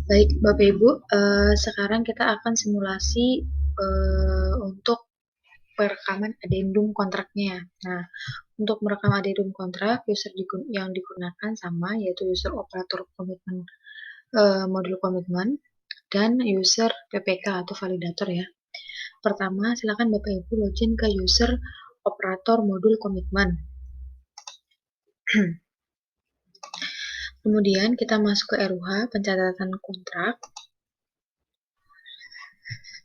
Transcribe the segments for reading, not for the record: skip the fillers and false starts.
Baik, Bapak Ibu, sekarang kita akan simulasi untuk perekaman adendum kontraknya. Nah, untuk merekam adendum kontrak, user yang digunakan sama, yaitu user operator komitmen modul komitmen dan user PPK atau validator ya. Pertama, silakan Bapak Ibu login ke user operator modul komitmen. Kemudian kita masuk ke RUH, pencatatan kontrak.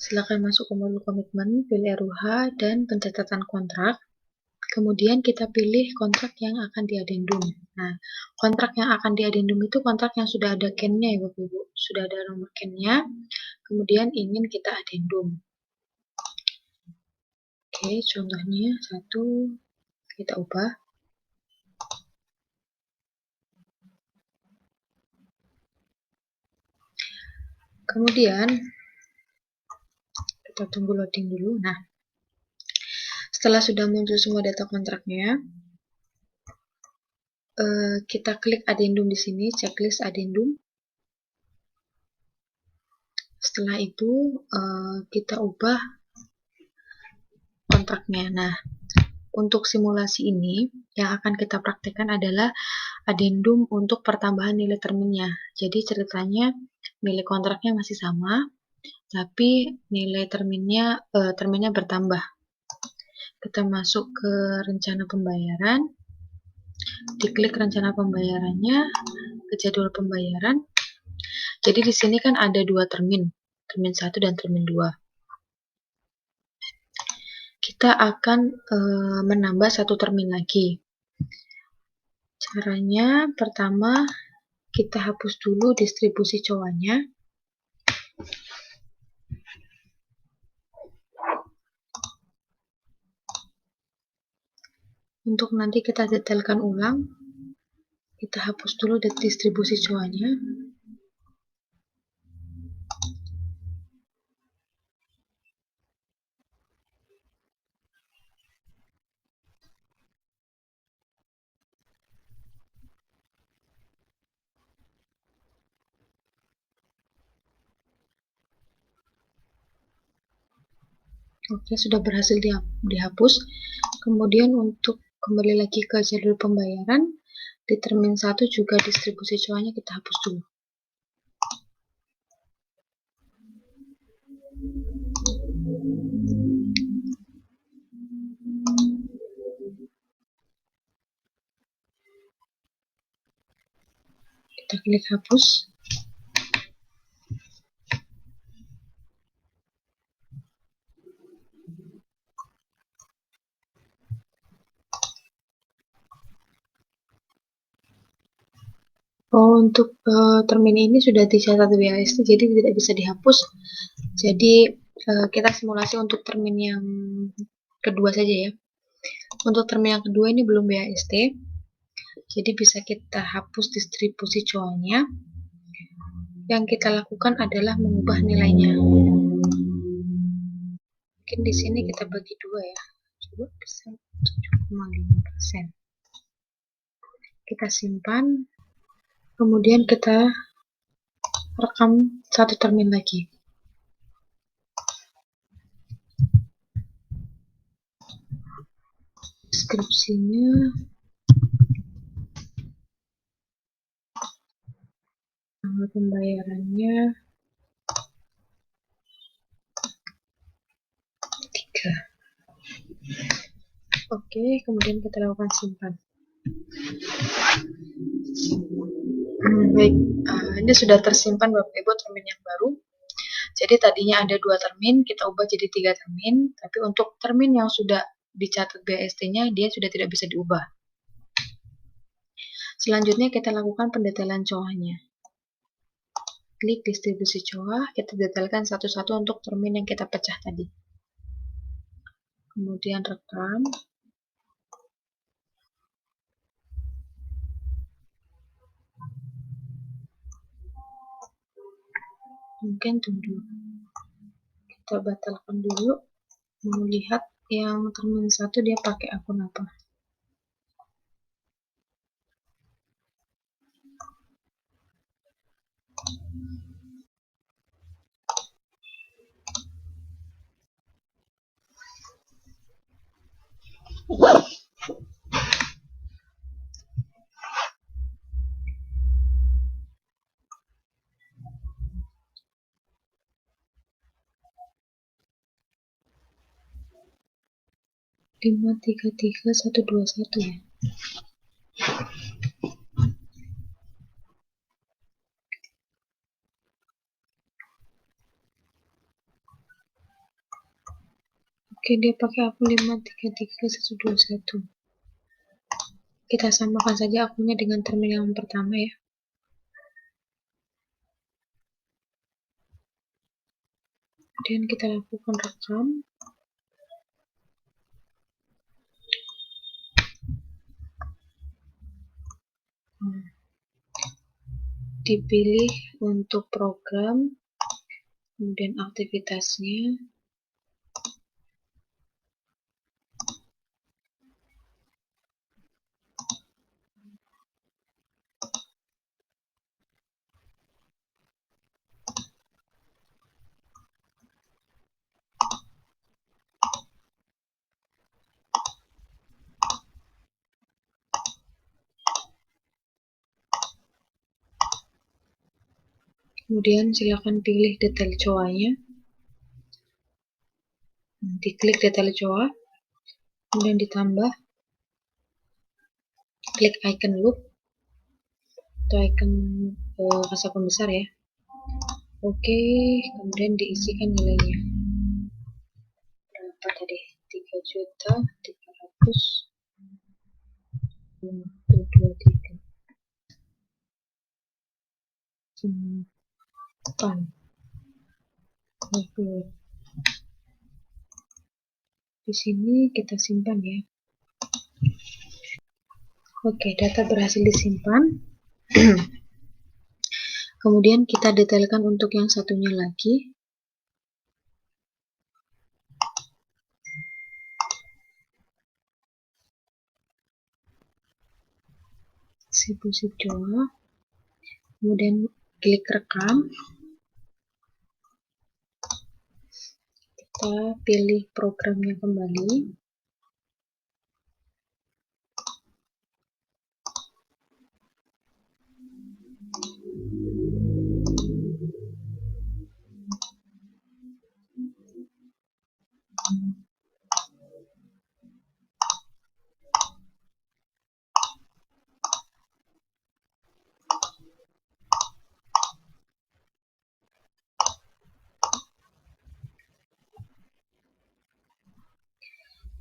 Silakan masuk ke modul komitmen, pilih RUH dan pencatatan kontrak. Kemudian kita pilih kontrak yang akan diadendum. Nah, kontrak yang akan diadendum itu kontrak yang sudah ada CAN-nya ya Bapak Ibu. Sudah ada nomor CAN-nya, kemudian ingin kita adendum. Oke, contohnya satu, kita ubah. Kemudian, kita tunggu loading dulu. Nah, setelah sudah muncul semua data kontraknya, kita klik adendum di sini, checklist adendum. Setelah itu, kita ubah kontraknya. Nah, untuk simulasi ini, yang akan kita praktekkan adalah adendum untuk pertambahan nilai terminnya. Jadi ceritanya nilai kontraknya masih sama, tapi nilai terminnya bertambah. Kita masuk ke rencana pembayaran, diklik rencana pembayarannya, ke jadwal pembayaran. Jadi di sini kan ada dua termin 1 dan termin 2. Kita akan menambah satu termin lagi. Caranya pertama kita hapus dulu distribusi COA-nya. Untuk nanti kita detailkan ulang, kita hapus dulu distribusi COA-nya. Oke, sudah berhasil dihapus. Kemudian untuk kembali lagi ke jadwal pembayaran, di termin 1 juga distribusi COA-nya kita hapus dulu. Kita klik hapus. Oh, untuk termin ini sudah dicatat WASD, jadi tidak bisa dihapus. Jadi kita simulasi untuk termin yang kedua saja ya. Untuk termin yang kedua ini belum WASD, jadi bisa kita hapus distribusi COA-nya. Yang kita lakukan adalah mengubah nilainya. Mungkin di sini kita bagi dua ya, 7,5%. Kita simpan, kemudian kita rekam satu termin lagi. Deskripsinya tanggal pembayarannya 3. Oke, kemudian kita lakukan simpan. Baik, ini sudah tersimpan Bapak Ibu termin yang baru. Jadi tadinya ada 2 termin, kita ubah jadi 3 termin, tapi untuk termin yang sudah dicatat BAST-nya, dia sudah tidak bisa diubah. Selanjutnya kita lakukan pendetailan COA-nya. Klik distribusi COA, kita detailkan satu-satu untuk termin yang kita pecah tadi. Kemudian rekam. Mungkin tunggu. Kita batalkan dulu. Mau lihat yang termin 1 dia pakai akun apa. 533 121 ya. Oke, dia pakai akun 533 121. Kita samakan saja akunnya dengan terminal yang pertama ya. Kemudian kita lakukan rekam. Dipilih untuk program, kemudian aktivitasnya. Kemudian silakan pilih detail COA-nya. Diklik detail COA, kemudian ditambah, klik icon loop atau icon kasa pembesar ya. Oke, kemudian diisikan nilainya. Berapa tadi? 3.300.523 simpan. Di sini kita simpan ya. Oke, data berhasil disimpan. Kemudian kita detailkan untuk yang satunya lagi. Sip Jawa. Kemudian klik rekam. Kita pilih programnya kembali.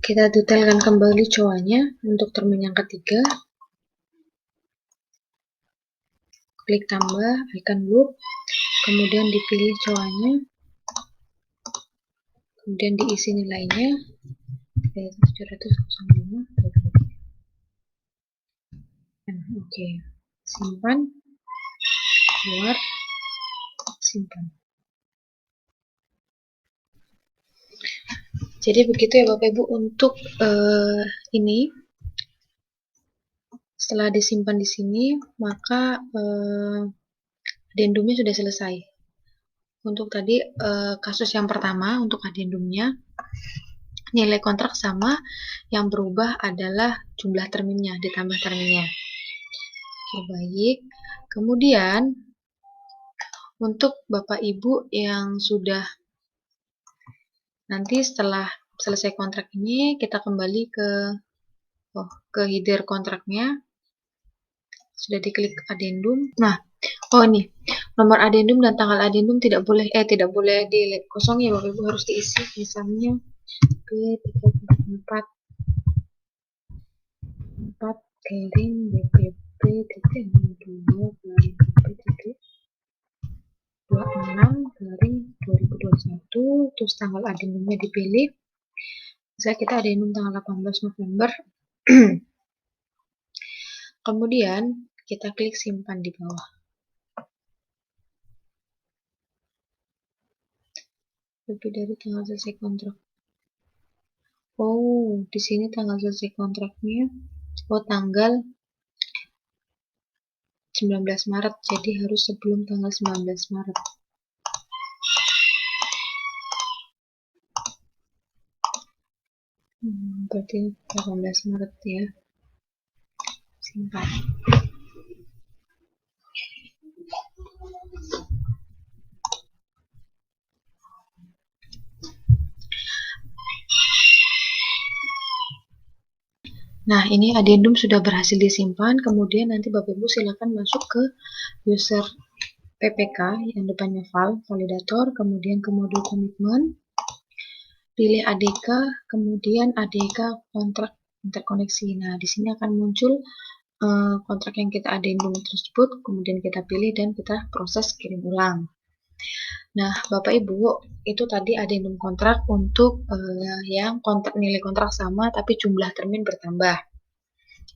Kita detailkan kembali COA-nya untuk termin yang ketiga. Klik tambah, icon loop, kemudian dipilih COA-nya, kemudian diisi nilainya, yaitu 705. Oke, simpan, keluar, simpan. Jadi begitu ya Bapak Ibu untuk ini. Setelah disimpan di sini, maka addendumnya sudah selesai. Untuk tadi kasus yang pertama untuk addendumnya, nilai kontrak sama, yang berubah adalah jumlah terminnya, ditambah terminnya. Oke, baik. Kemudian untuk Bapak Ibu yang sudah nanti setelah selesai kontrak ini, kita kembali ke header kontraknya. Sudah diklik addendum. Nah, ini nomor addendum dan tanggal addendum tidak boleh dikosongi ya Bapak Ibu, harus diisi. Misalnya P344 garing BPP titik 2 garing BP titik 26 garing 2021, terus tanggal addendumnya dipilih. Misalnya kita addendum tanggal 18 November. Kemudian kita klik simpan di bawah. Lebih dari tanggal selesai kontrak. Oh, di sini tanggal selesai kontraknya tanggal 19 Maret. Jadi harus sebelum tanggal 19 Maret. berarti 18 Maret ya. Simpan. Nah, ini adendum sudah berhasil disimpan, kemudian nanti Bapak Ibu silakan masuk ke user PPK yang depannya file, validator, kemudian ke modul komitmen, pilih ADK, kemudian ADK kontrak interkoneksi. Nah, di sini akan muncul kontrak yang kita adendum tersebut, kemudian kita pilih dan kita proses kirim ulang. Nah, Bapak Ibu, itu tadi adendum kontrak untuk yang nilai kontrak sama tapi jumlah termin bertambah.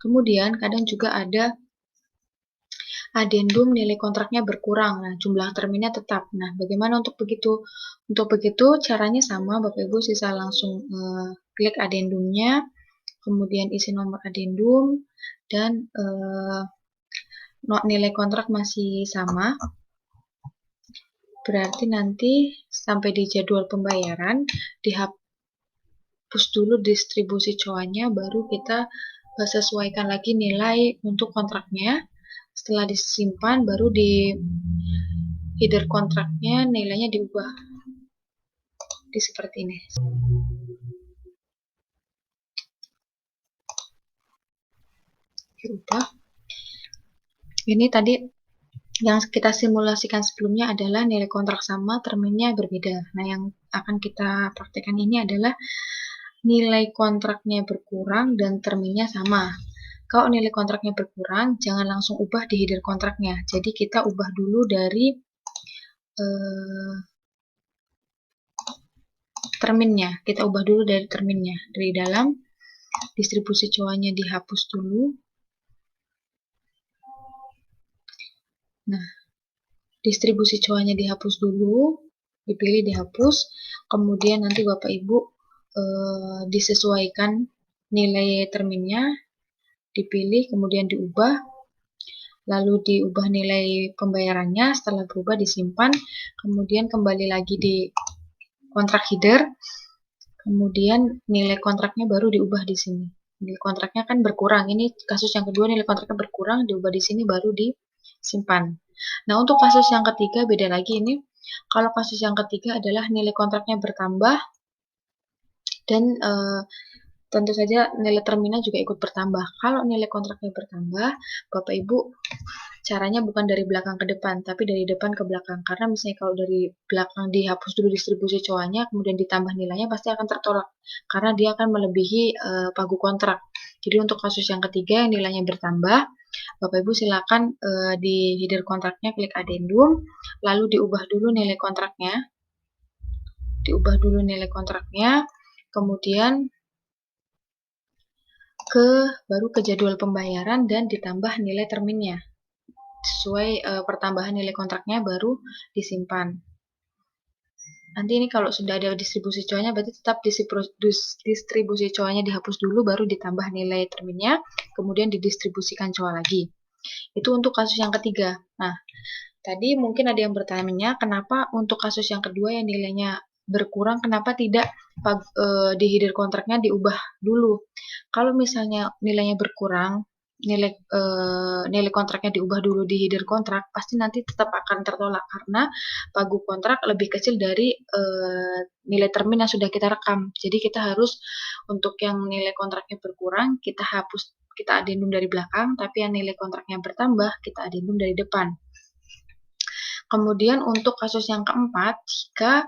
Kemudian kadang juga ada adendum nilai kontraknya berkurang. Nah, jumlah terminnya tetap. Nah, bagaimana untuk begitu? Untuk begitu caranya sama, Bapak Ibu sisa langsung klik adendumnya, kemudian isi nomor adendum, dan nilai kontrak masih sama. Berarti nanti sampai di jadwal pembayaran, dihapus dulu distribusi coanya, baru kita sesuaikan lagi nilai untuk kontraknya. Setelah disimpan, baru di header kontraknya nilainya diubah. Seperti ini. Diubah. Ini tadi yang kita simulasikan sebelumnya adalah nilai kontrak sama, terminnya berbeda. Nah, yang akan kita praktekkan ini adalah nilai kontraknya berkurang dan terminnya sama. Kalau nilai kontraknya berkurang, jangan langsung ubah di header kontraknya. Jadi kita ubah dulu dari terminnya. Kita ubah dulu dari terminnya. Dari dalam distribusi coanya dihapus dulu. Nah, distribusi coanya dihapus dulu, dipilih dihapus, kemudian nanti Bapak Ibu disesuaikan nilai terminnya, dipilih, kemudian diubah, lalu diubah nilai pembayarannya, setelah berubah disimpan, kemudian kembali lagi di kontrak header, kemudian nilai kontraknya baru diubah di sini. Nilai kontraknya kan berkurang, ini kasus yang kedua nilai kontraknya berkurang, diubah di sini baru disimpan. Nah, untuk kasus yang ketiga beda lagi ini. Kalau kasus yang ketiga adalah nilai kontraknya bertambah dan tentu saja nilai terminal juga ikut bertambah. Kalau nilai kontraknya bertambah, Bapak Ibu caranya bukan dari belakang ke depan, tapi dari depan ke belakang. Karena misalnya kalau dari belakang dihapus dulu distribusi coanya, kemudian ditambah nilainya pasti akan tertolak. Karena dia akan melebihi pagu kontrak. Jadi untuk kasus yang ketiga yang nilainya bertambah, Bapak Ibu silakan di header kontraknya klik adendum, lalu diubah dulu nilai kontraknya. Kemudian baru ke jadwal pembayaran dan ditambah nilai terminnya. Sesuai pertambahan nilai kontraknya baru disimpan. Nanti ini kalau sudah ada distribusi coanya berarti tetap distribusi coanya dihapus dulu baru ditambah nilai terminnya, kemudian didistribusikan coa lagi. Itu untuk kasus yang ketiga. Nah, tadi mungkin ada yang bertanya, kenapa untuk kasus yang kedua yang nilainya berkurang, kenapa tidak di header kontraknya diubah dulu? Kalau misalnya nilainya berkurang, nilai kontraknya diubah dulu di header kontrak, pasti nanti tetap akan tertolak karena pagu kontrak lebih kecil dari nilai termin yang sudah kita rekam. Jadi kita harus untuk yang nilai kontraknya berkurang, kita hapus, kita adendum dari belakang, tapi yang nilai kontraknya bertambah, kita adendum dari depan. Kemudian untuk kasus yang keempat, jika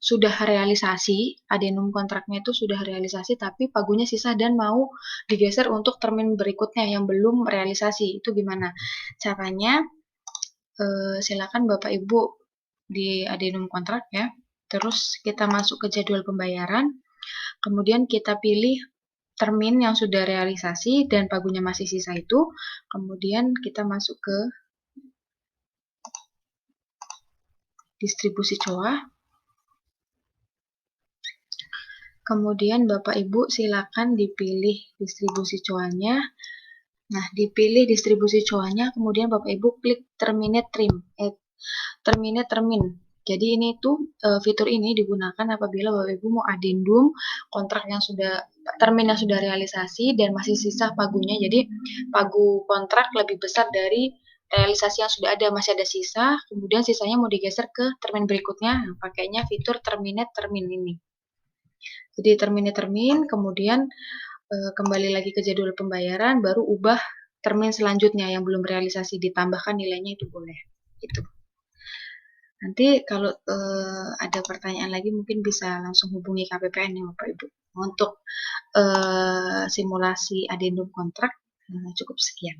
sudah realisasi, adendum kontraknya itu sudah realisasi, tapi pagunya sisa dan mau digeser untuk termin berikutnya yang belum realisasi, itu gimana? Caranya, silakan Bapak Ibu di adendum kontrak ya, terus kita masuk ke jadwal pembayaran, kemudian kita pilih termin yang sudah realisasi dan pagunya masih sisa itu, kemudian kita masuk ke distribusi coa. Kemudian Bapak Ibu silakan dipilih distribusi coanya. Nah, dipilih distribusi coanya, kemudian Bapak Ibu klik terminate termin. Jadi ini tuh fitur ini digunakan apabila Bapak Ibu mau adendum kontrak yang termin yang sudah realisasi dan masih sisa pagunya. Jadi pagu kontrak lebih besar dari realisasi yang sudah ada, masih ada sisa, kemudian sisanya mau digeser ke termin berikutnya, nah, pakainya fitur terminate termin ini. Jadi terminate termin, kemudian kembali lagi ke jadwal pembayaran, baru ubah termin selanjutnya yang belum realisasi, ditambahkan nilainya itu boleh. Gitu. Nanti kalau ada pertanyaan lagi mungkin bisa langsung hubungi KPPN ya Bapak Ibu. Untuk simulasi adendum kontrak cukup sekian.